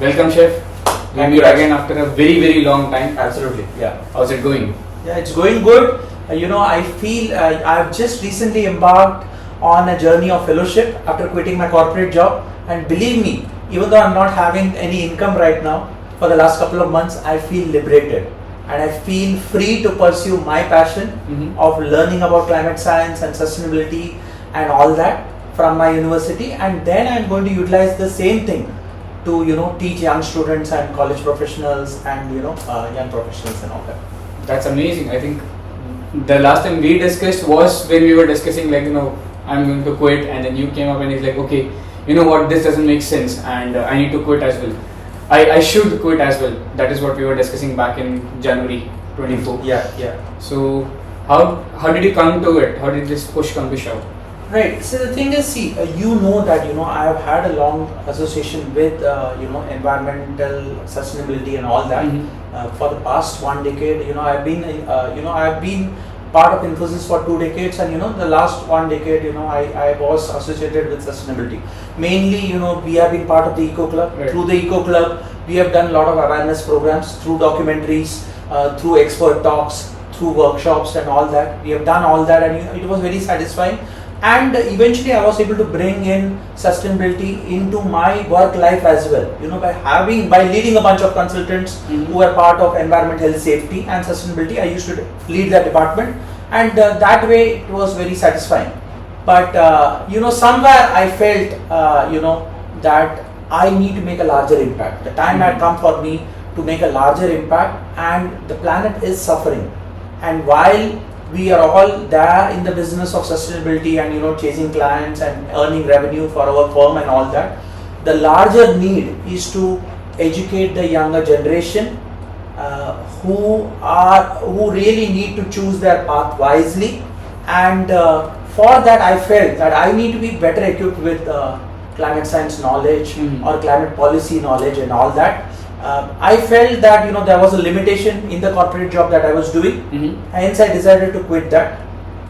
Welcome, Chef. We meet again after a very long time. Absolutely, yeah. How's it going? Yeah, it's going good. I feel I've just recently embarked on a journey of fellowship after quitting my corporate job. And believe me, even though I'm not having any income right now, for the last couple of months, I feel liberated. And I feel free to pursue my passion of learning about climate science and sustainability and all that from my university. And then I'm going to utilize the same thing to teach young students and college professionals and young professionals and all that. That's amazing. I think the last time we discussed was when we were discussing I'm going to quit, and then you came up and it's like, okay, you know what, this doesn't make sense and I need to quit as well. I should quit as well. That is what we were discussing back in January 24. Yeah. So how did you come to it? How did this push come to shove? Right. So the thing is, see, that I have had a long association with environmental sustainability and all that. For the past 1 decade. I've been part of Infosys for 2 decades, and the last 1 decade, I was associated with sustainability. Mainly, we have been part of the Eco Club. Right. Through the Eco Club, we have done a lot of awareness programs through documentaries, through expert talks, through workshops and all that. We have done all that, and it was very satisfying. And eventually I was able to bring in sustainability into my work life as well, by leading a bunch of consultants who are part of environment, health, safety and sustainability. I used to lead that department, and that way it was very satisfying. But somewhere I felt that I need to make a larger impact. The time had come for me to make a larger impact, and the planet is suffering. And while we are all there in the business of sustainability and chasing clients and earning revenue for our firm and all that, the larger need is to educate the younger generation who really need to choose their path wisely. And for that I felt that I need to be better equipped with climate science knowledge or climate policy knowledge and all that. I felt that there was a limitation in the corporate job that I was doing, hence I decided to quit that.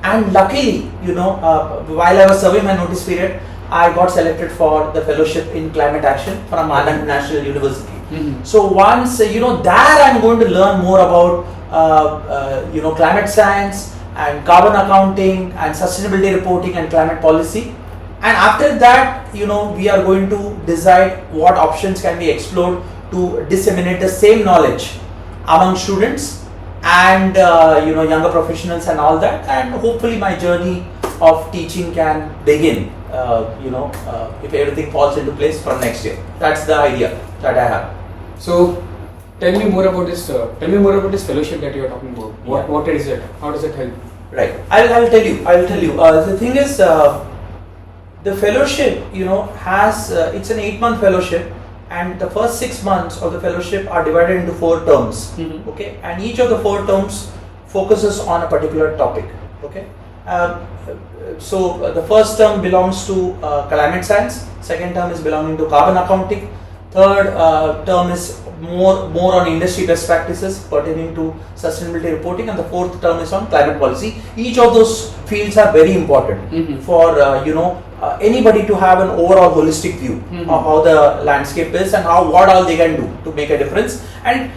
And luckily, while I was serving my notice period, I got selected for the fellowship in climate action from Anand National University. So once there I'm going to learn more about climate science and carbon accounting and sustainability reporting and climate policy. And after that, we are going to decide what options can be explored to disseminate the same knowledge among students and younger professionals and all that, and hopefully my journey of teaching can begin if everything falls into place from next year. That's the idea that I have. So tell me more about this fellowship that you are talking about. What is it? How does it help? Right, I'll tell you. The thing is, the fellowship has it's an 8-month fellowship. And the first 6 months of the fellowship are divided into 4 terms. Okay, and each of the 4 terms focuses on a particular topic. Okay, so the first term belongs to climate science. Second term is belonging to carbon accounting. Third term is more on industry best practices pertaining to sustainability reporting, and the fourth term is on climate policy. Each of those fields are very important for anybody to have an overall holistic view of how the landscape is and what all they can do to make a difference. And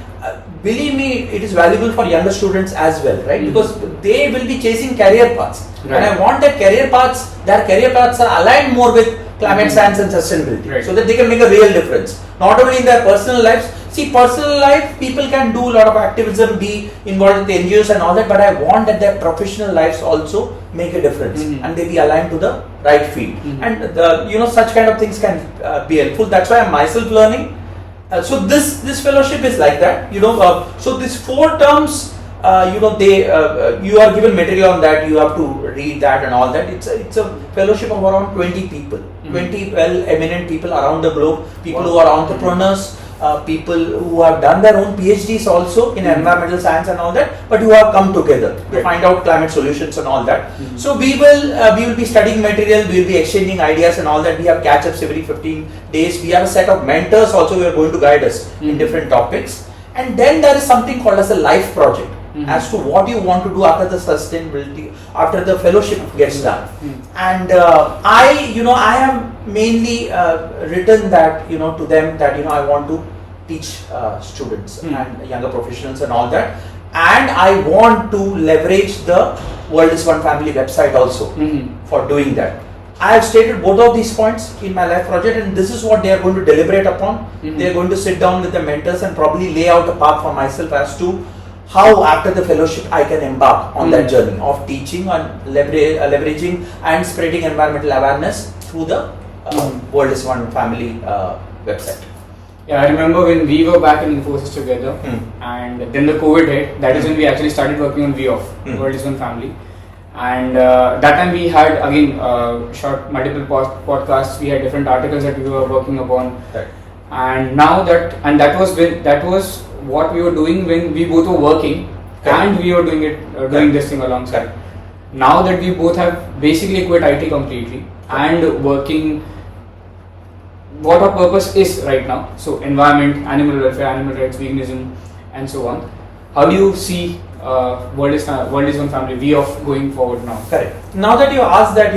believe me, it is valuable for younger students as well, right? Because they will be chasing career paths, and I want that their career paths are aligned more with climate science and sustainability, so that they can make a real difference, not only in their personal lives. See, personal life, people can do a lot of activism, be involved with NGOs and all that, but I want that their professional lives also make a difference and they be aligned to the right field. And such kind of things can be helpful. That's why I'm myself learning. So this fellowship is like that. So these 4 terms, you are given material on that. You have to read that and all that. It's a fellowship of around 20 people, 20 well-eminent people around the globe. People who are entrepreneurs. People who have done their own PhDs also in environmental science and all that, but who have come together to find out climate solutions and all that. So we will be studying material, we will be exchanging ideas and all that. We have catch-ups every 15 days. We have a set of mentors also who are going to guide us in different topics. And then there is something called as a life project. as to what you want to do after the sustainability, after the fellowship gets done. And I have mainly written that to them that I want to teach students and younger professionals and all that, and I want to leverage the World is One Family website also for doing that. I have stated both of these points in my life project, and this is what they are going to deliberate upon. They are going to sit down with the mentors and probably lay out a path for myself as to how after the fellowship I can embark on that journey of teaching and leveraging and spreading environmental awareness through the World is One Family website. Yeah, I remember when we were back in Infosys together, and then the COVID hit. That is when we actually started working on WIOF, World is One Family. And that time we had again short multiple podcasts. We had different articles that we were working upon. Right. And now that was what we were doing when we both were working, and we were doing this thing alongside. Now that we both have basically quit IT completely and working what our purpose is right now. So environment, animal welfare, animal rights, veganism, and so on. How do you see World is One Family WIOF going forward now? Correct. Now that you asked that,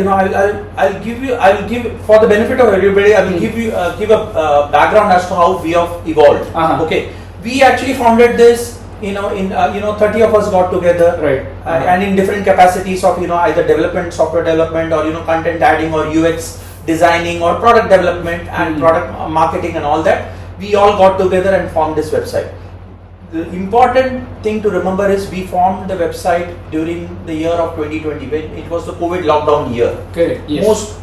I'll give for the benefit of everybody. I will give a background as to how WIOF evolved. Okay, we actually founded this. In 30 of us got together, right? And in different capacities of either development, software development, or content adding, or UX designing, or product development and product marketing and all that. We all got together and formed this website. The important thing to remember is we formed the website during the year of 2020 when it was the COVID lockdown year. Correct. Yes. Most,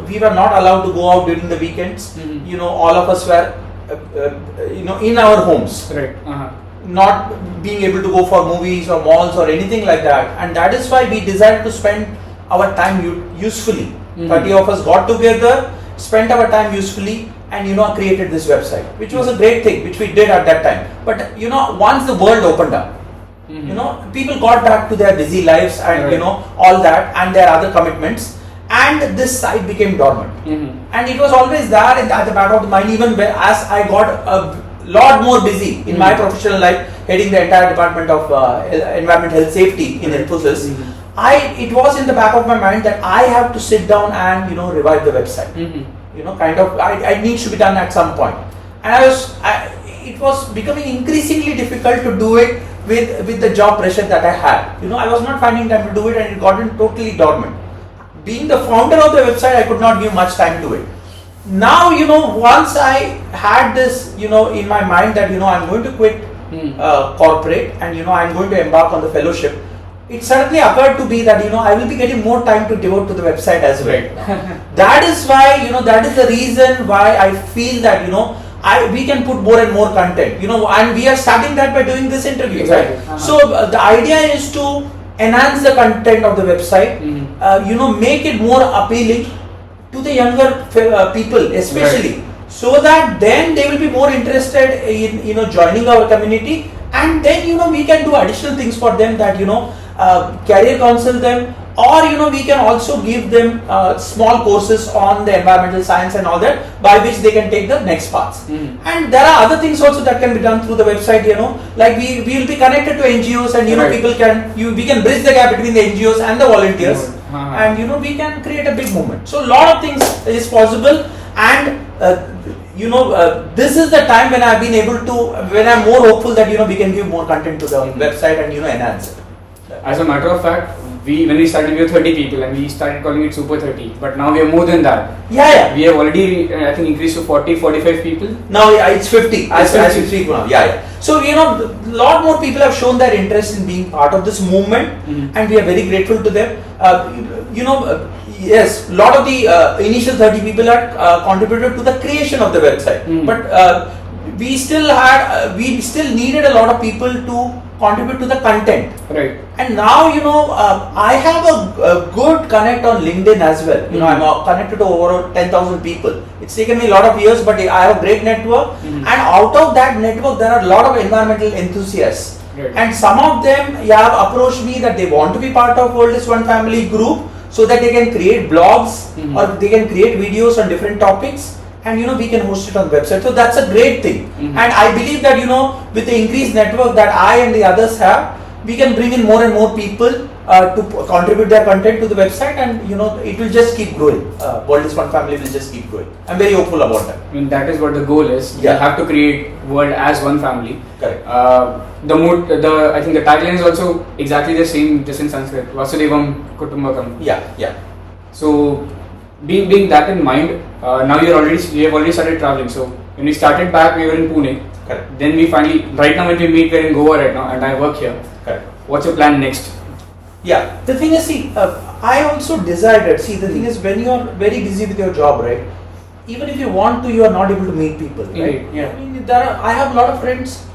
we were not allowed to go out during the weekends. All of us were, in our homes. Right. Not being able to go for movies or malls or anything like that. And that is why we decided to spend our time usefully. 30 of us got together, spent our time usefully, and created this website, which was a great thing, which we did at that time. But once the world opened up, people got back to their busy lives and all that and their other commitments, and this site became dormant. And it was always there at the back of the mind, even as I got a lot more busy in my professional life, heading the entire department of environment, health, safety in Infosys. It was in the back of my mind that I have to sit down and revive the website. It needs to be done at some point. And it was becoming increasingly difficult to do it with the job pressure that I had. I was not finding time to do it, and it got totally dormant. Being the founder of the website, I could not give much time to it. Now, once I had this, in my mind that, I'm going to quit corporate and, I'm going to embark on the fellowship, it suddenly occurred to me that, I will be getting more time to devote to the website as well. Right. That is why, that is the reason why I feel that, we can put more and more content, and we are starting that by doing this interview. Exactly. Right? So the idea is to enhance the content of the website, make it more appealing to the younger people especially, so that then they will be more interested in joining our community, and then we can do additional things for them that career counsel them, or we can also give them small courses on the environmental science and all that, by which they can take the next paths. And there are other things also that can be done through the website, like we will be connected to NGOs, and people can we can bridge the gap between the NGOs and the volunteers, and we can create a big movement. So a lot of things is possible, and this is the time when I've been able to, when I'm more hopeful that we can give more content to the website and enhance it. As a matter of fact, when we started, we were 30 people, and we started calling it Super 30. But now we are more than that. Yeah. We have already, I think, increased to 40-45 people. Now it's 50. As you speak now. Yeah. So a lot more people have shown their interest in being part of this movement, and we are very grateful to them. Yes, a lot of the initial 30 people are contributed to the creation of the website, but we still needed a lot of people to contribute to the content. Right. And now I have a good connect on LinkedIn as well. I'm connected to over 10,000 people. It's taken me a lot of years, but I have a great network. And out of that network, there are a lot of environmental enthusiasts. Right. And some of them have approached me that they want to be part of World is One Family group, so that they can create blogs or they can create videos on different topics, and we can host it on the website. So that's a great thing. And I believe that with the increased network that I and the others have, we can bring in more and more people to contribute their content to the website, and it will just keep growing. World is One family will just keep growing. I'm very hopeful about that. I mean, that is what the goal is. Yeah. We have to create world as one family. Correct. I think the tagline is also exactly the same, just in Sanskrit. Vasudevam Kutumbakam. Yeah. So, being that in mind, now we have already started traveling. So when we started back, we were in Pune. Correct. Then we finally, right now when we meet, we're in Goa right now, and I work here. Correct. What's your plan next? Yeah, the thing is, I also decided, the thing is, when you are very busy with your job, right, even if you want to, you are not able to meet people, right? Yeah. I mean, I have a lot of friends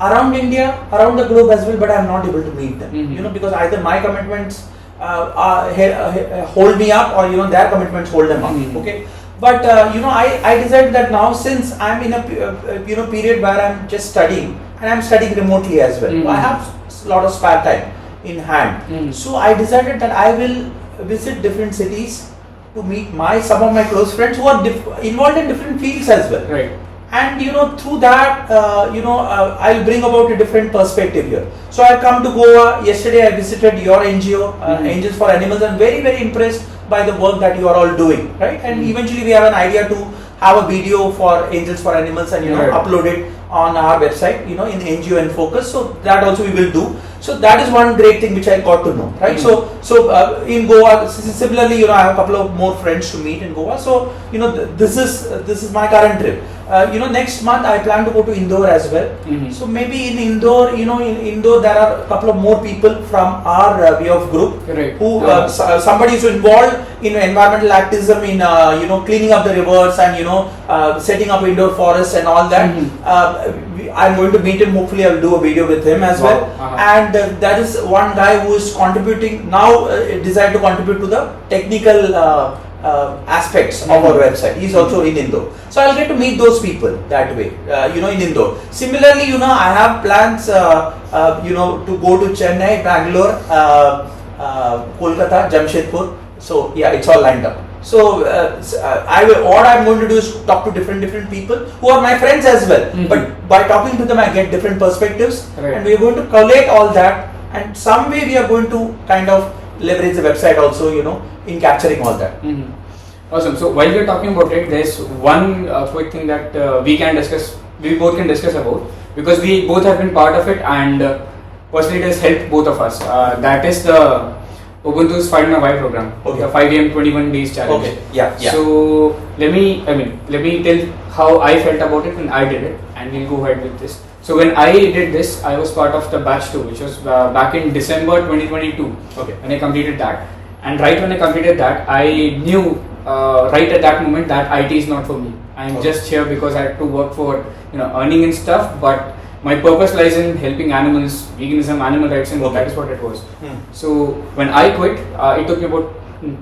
around India, around the globe as well, but I am not able to meet them, because either my commitments hold me up, or their commitments hold them up, okay? But I decided that now, since I'm in a period where I'm just studying, and I'm studying remotely as well, I have a lot of spare time in hand. So I decided that I will visit different cities to meet some of my close friends who are involved in different fields as well. Right. And through that, I'll bring about a different perspective here. So I come to Goa. Yesterday I visited your NGO, Angels for Animals. I'm very, very impressed by the work that you are all doing, right? And eventually we have an idea to have a video for Angels for Animals and upload it on our website, in NGO and Focus. So that also we will do. So that is one great thing which I got to know, right? So in Goa, similarly, I have a couple of more friends to meet in Goa. So this is my current trip. Next month I plan to go to Indore as well. So maybe in Indore, in Indore there are a couple of more people from our WIOF group who somebody is involved in environmental activism, in cleaning up the rivers and setting up indoor forests and all that. I'm going to meet him. Hopefully, I will do a video with him as well. And that is one guy who is contributing now. Decided to contribute to the technical aspects of our website. He's also in Indore, so I'll get to meet those people that way. In Indore. Similarly, I have plans. To go to Chennai, Bangalore, Kolkata, Jamshedpur. So yeah, it's all lined up. So what I'm going to do is talk to different people who are my friends as well. But by talking to them, I get different perspectives, and we are going to collate all that. And some way we are going to kind of leverage the website also, in capturing all that. Awesome. So while we're talking about it, there's one quick thing that we both can discuss about, because we both have been part of it, and personally it has helped both of us. That is the Ubuntu's Find My Why program, the 5 AM 21 days challenge. Okay. Yeah. So let me tell how I felt about it when I did it, and we'll go ahead with this. So when I did this, I was part of the batch 2, which was back in December 2022. Okay. When I completed that, and right when I completed that, I knew right at that moment that IT is not for me. I'm just here because I had to work for earning and stuff, but my purpose lies in helping animals, veganism, animal rights, and that is what it was. So when I quit, it took me about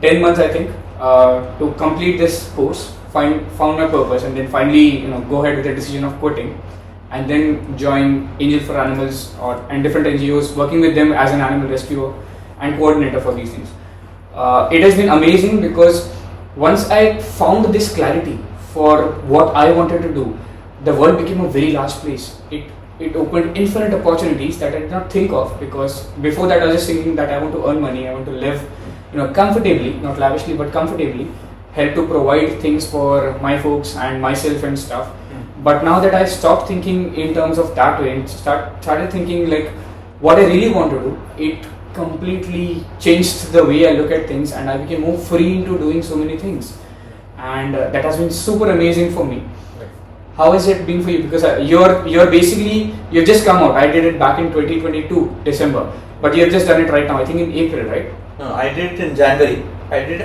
10 months, I think, to complete this course, found my purpose, and then finally go ahead with the decision of quitting, and then join Angel for Animals and different NGOs, working with them as an animal rescuer and coordinator for these things. It has been amazing, because once I found this clarity for what I wanted to do, the world became a very large place. It opened infinite opportunities that I did not think of, because before that I was just thinking that I want to earn money, I want to live comfortably, not lavishly but comfortably, help to provide things for my folks and myself and stuff. But now that I stopped thinking in terms of that way and started thinking like what I really want to do, it completely changed the way I look at things, and I became more free into doing so many things, and that has been super amazing for me. How has it been for you? Because you've just come out. I did it back in 2022 December, but you have just done it right now. I think in April, right? No, I did it in January.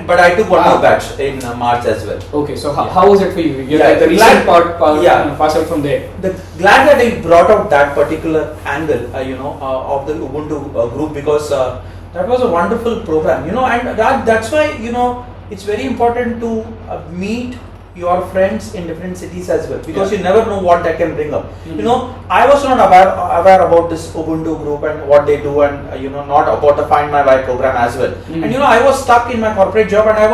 But I took one more batch in March as well. Okay, so how was it for you? The recent part pass out from there. Glad that I brought out that particular angle, of the Ubuntu group, because that was a wonderful program, and that's why it's very important to meet your friends in different cities as well, because you never know what that can bring up. I was not aware about this Ubuntu group and what they do, and not about the Find My Why program as well. And I was stuck in my corporate job, and I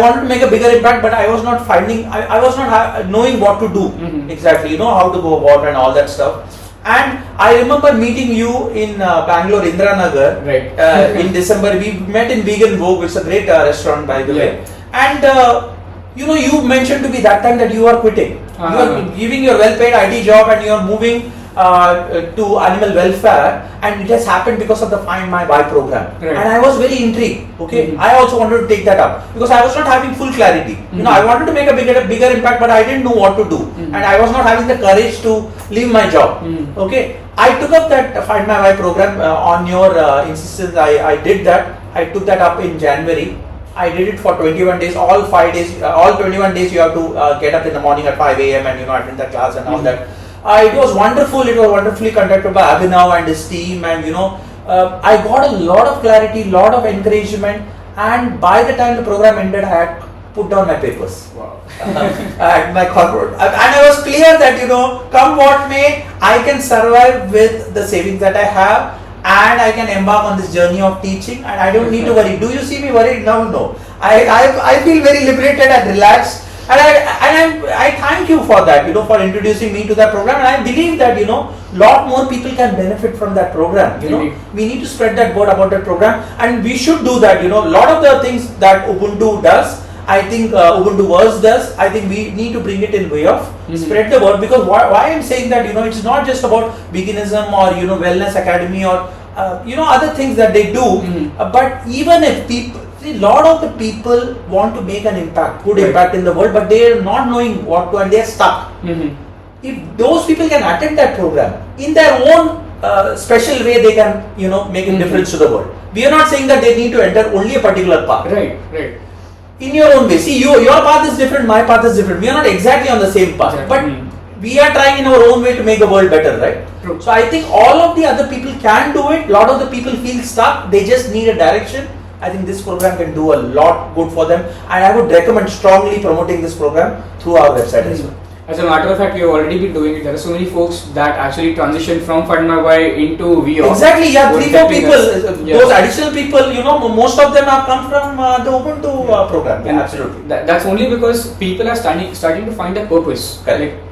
wanted to make a bigger impact, but I was not knowing what to do exactly, how to go about and all that stuff. And I remember meeting you in Bangalore, Indranagar. Right. In December, we met in Vegan Vogue, which is a great restaurant, by the way. And you mentioned to me that time that you are quitting. You are giving your well-paid IT job and you are moving to animal welfare, and it has happened because of the Find My Why program. Right. And I was very intrigued. Okay, I also wanted to take that up because I was not having full clarity. I wanted to make a bigger impact, but I didn't know what to do, and I was not having the courage to leave my job. Okay, I took up that Find My Why program on your insistence. I did that. I took that up in January. I did it for 21 days, all 5 days, all 21 days you have to get up in the morning at 5 a.m. and attend the class and all that. It was wonderful. It was wonderfully conducted by Abhinav and his team, and I got a lot of clarity, lot of encouragement, and by the time the program ended, I had put down my papers. Wow. At my corporate, and I was clear that come what may, I can survive with the savings that I have, and I can embark on this journey of teaching, and I don't need to worry. Do you see me worried now? No. I feel very liberated and relaxed. And I thank you for that, for introducing me to that program. And I believe that, lot more people can benefit from that program. We need to spread that word about that program, and we should do that. Lot of the things that Ubuntu does, I think Ubuntuverse does. I think we need to bring it in WIOF, spread the word. Because why I'm saying that, it's not just about veganism or wellness academy or other things that they do. But even if people, a lot of the people want to make an impact, good impact in the world, but they are not knowing what to, and they are stuck. If those people can attend that program in their own special way, they can make a difference to the world. We are not saying that they need to enter only a particular path. Right. In your own way. See, your path is different, my path is different. We are not exactly on the same path, but we are trying in our own way to make the world better, right? True. So I think all of the other people can do it. A lot of the people feel stuck. They just need a direction. I think this program can do a lot good for them, and I would recommend strongly promoting this program through our website as well. As a matter of fact, we have already been doing it. There are so many folks that actually transition from Find My Why into WIOF. Exactly, 3-4 people. Those additional people, most of them have come from the Ubuntu program. Yeah, absolutely. That's only because people are starting to find a purpose. Correct.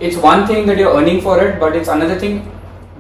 It's one thing that you're earning for it, but it's another thing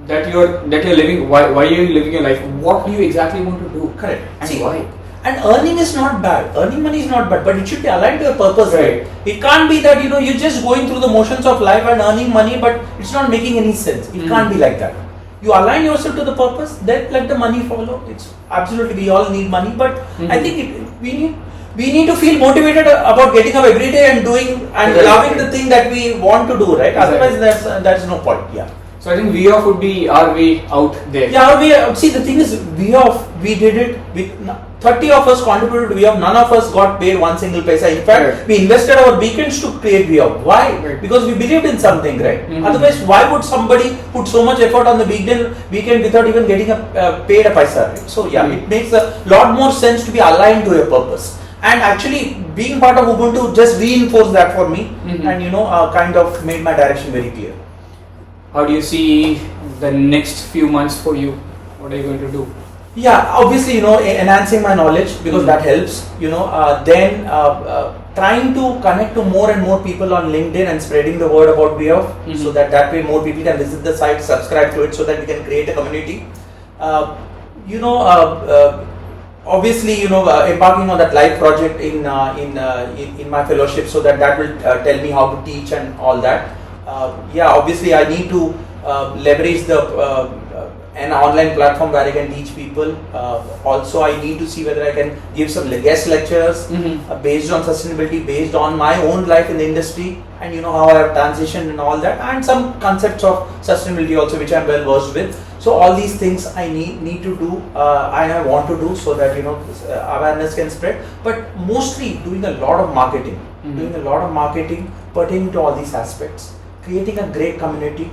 that you're living. Why are you living your life? What do you exactly want to do? Correct. And why? And earning is not bad. Earning money is not bad, but it should be aligned to your purpose. Right. It can't be that you're just going through the motions of life and earning money, but it's not making any sense. It can't be like that. You align yourself to the purpose, then let the money follow. It's absolutely, we all need money, but I think we need to feel motivated about getting up every day and doing and loving the thing that we want to do, right? Exactly. Otherwise, there's no point. Yeah. So I think WIOF would be our way out there. Yeah, see, the thing is, WIOF, we did it. 30 of us contributed to WIOF. None of us got paid one single paisa. In fact, we invested our weekends to create WIOF. Why? Because we believed in something, right? Otherwise, why would somebody put so much effort on the weekend without even getting paid a paisa? Right? So it makes a lot more sense to be aligned to your purpose. And actually, being part of Ubuntu just reinforced that for me, and kind of made my direction very clear. How do you see the next few months for you? What are you going to do? Yeah, obviously, enhancing my knowledge, because that helps, then trying to connect to more and more people on LinkedIn and spreading the word about WIOF, so that way more people can visit the site, subscribe to it, so that we can create a community. Obviously, embarking on that live project in my fellowship, so that will tell me how to teach and all that. Obviously, I need to leverage an online platform where I can teach people. Also, I need to see whether I can give some guest lectures based on sustainability, based on my own life in the industry, and how I have transitioned and all that, and some concepts of sustainability also, which I am well versed with. So all these things I need to do, I want to do, so that awareness can spread. But mostly doing a lot of marketing, pertaining to all these aspects, creating a great community,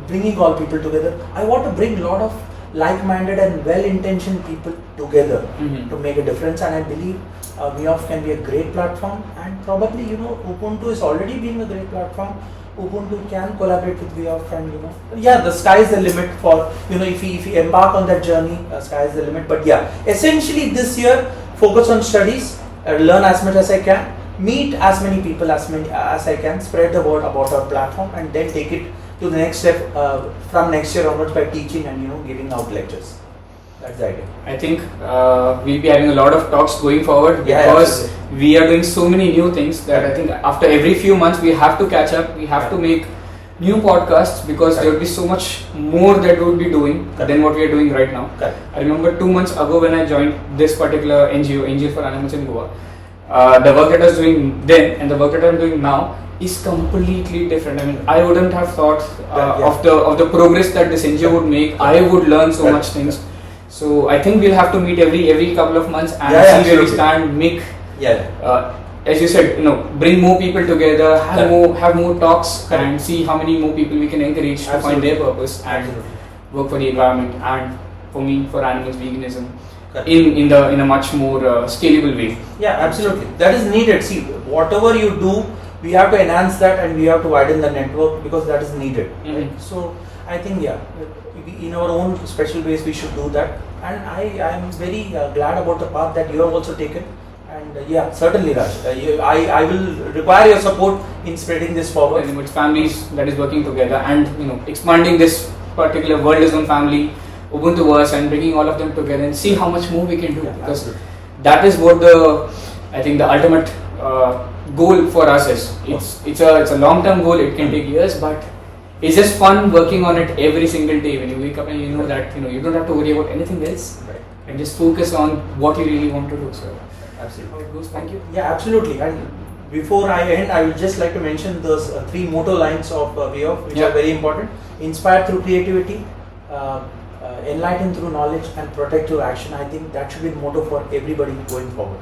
bringing all people together. I want to bring a lot of like-minded and well-intentioned people together to make a difference, and I believe WIOF can be a great platform, and probably Ubuntu is already being a great platform. Ubuntu can collaborate with WIOF, and the sky is the limit for if we embark on that journey, sky is the limit. But essentially this year, focus on studies, learn as much as I can, meet as many people as I can, spread the word about our platform, and then take it to the next step from next year onwards by teaching and giving out lectures. That's the idea. I think we'll be having a lot of talks going forward Yeah, because absolutely. we are doing so many new things that I think after every few months we have to catch up. We have to make new podcasts because there will be so much more that we would be doing than what we are doing right now. Correct. I remember 2 months ago when I joined this particular NGO, Angel for Animals in Goa. The work that I was doing then and the work that I'm doing now is completely different. I mean, I wouldn't have thought of the progress that this NGO would make. I would learn so much things. So I think we'll have to meet every couple of months and see where we stand. Make as you said, bring more people together, have more talks, and see how many more people we can encourage to find their purpose and work for the environment and for me for animals veganism in a much more scalable way. Yeah, absolutely. That is needed. See, whatever you do, we have to enhance that and we have to widen the network because that is needed. Right? So I think in our own special ways we should do that. And I am very glad about the path that you have also taken. And certainly Raj, I will require your support in spreading this forward. It's families that is working together and expanding this particular worldism family, Ubuntuverse, and bringing all of them together and see how much more we can do because that is what I think the ultimate goal for us is. It's a long-term goal. It can take years, but it's just fun working on it every single day. When you wake up and you know that you don't have to worry about anything else, and just focus on what you really want to do. So. Absolutely. How it goes. Thank you. Yeah, absolutely. And before I end, I would just like to mention those 3 motto lines of WIOF, which are very important. Inspire through creativity, enlighten through knowledge, and protect through action. I think that should be the motto for everybody going forward.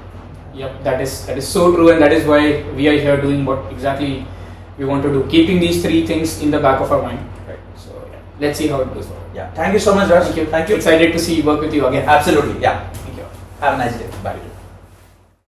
Yep, that is so true, and that is why we are here doing what exactly we want to do. Keeping these 3 things in the back of our mind. Right. So let's see how it goes forward. Yeah. Thank you so much, Raj. Thank you. Excited to work with you again. Absolutely. Yeah. Thank you. Have a nice day.